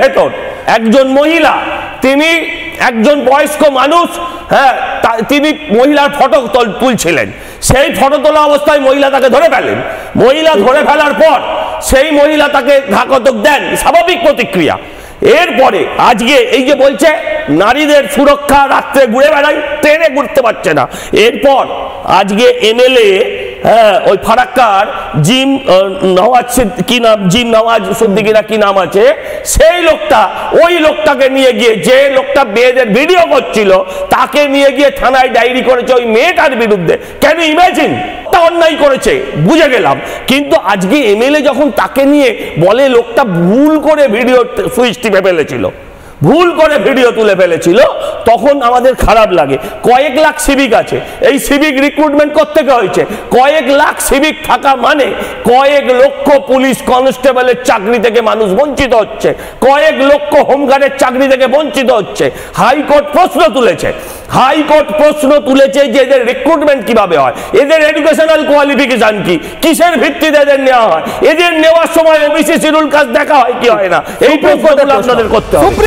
ভেতর একজন মহিলা, তিনি একজন বয়স্ক মানুষ, হ্যাঁ, তিনি মহিলার ফটো তুলছিলেন। সেই ফটো তোলা অবস্থায় মহিলা তাকে ধরে ফেলেন। মহিলা ধরে ফেলার পর সেই মহিলা তাকে ঘাতক দেন, স্বাভাবিক প্রতিক্রিয়া। এরপরে আজকে এই যে বলছে নারীদের সুরক্ষা, রাত্রে ঘুরে বেড়াই, ট্রেনে ঘুরতে পারছে না। এরপর আজকে এমএলএ, হ্যাঁ, ওই ফারাক্কার জিম নওয়াজ, কি নাম, জিম নওয়াজ সিদ্দিকীরা কি নাম আছে, সেই লোকটা, ওই লোকটাকে নিয়ে গিয়ে, যে লোকটা মেয়েদের ভিডিও করছিল তাকে নিয়ে গিয়ে থানায় ডায়েরি করেছে ওই মেয়েটার বিরুদ্ধে। কেন ইমাজিন, অন্যায় করেছে, বুঝে গেলাম। কিন্তু আজকে এমএলএ যখন তাকে নিয়ে বলে লোকটা ভুল করে ভিডিও সুইচ টিপে ফেলেছিল, ভুল করে ভিডিও তুলে ফেলেছিল, তখন আমাদের খারাপ লাগে। কয়েক লাখ সিভিক আছে, এই সিভিক রিক্রুটমেন্ট কোত্থেকে হয়েছে? কয়েক লাখ সিভিক থাকা মানে কয়েক লক্ষ পুলিশ কনস্টেবলের চাকরি থেকে মানুষ বঞ্চিত হচ্ছে, কয়েক লক্ষ হোমগার্ডের চাকরি থেকে বঞ্চিত হচ্ছে। হাইকোর্ট প্রশ্ন তুলেছে, হাইকোর্ট প্রশ্ন তুলেছে যে এদের রিক্রুটমেন্ট কিভাবে হয়, এদের এডুকেশনাল কোয়ালিফিকেশন কি, কিসের ভিত্তিতে এদের নেওয়া হয়, এদের নেওয়ার সময় ওবিসি শিডিউল কাস্ট দেখা হয় কি হয় না, এই প্রশ্নগুলো আপনাদের করতে হবে।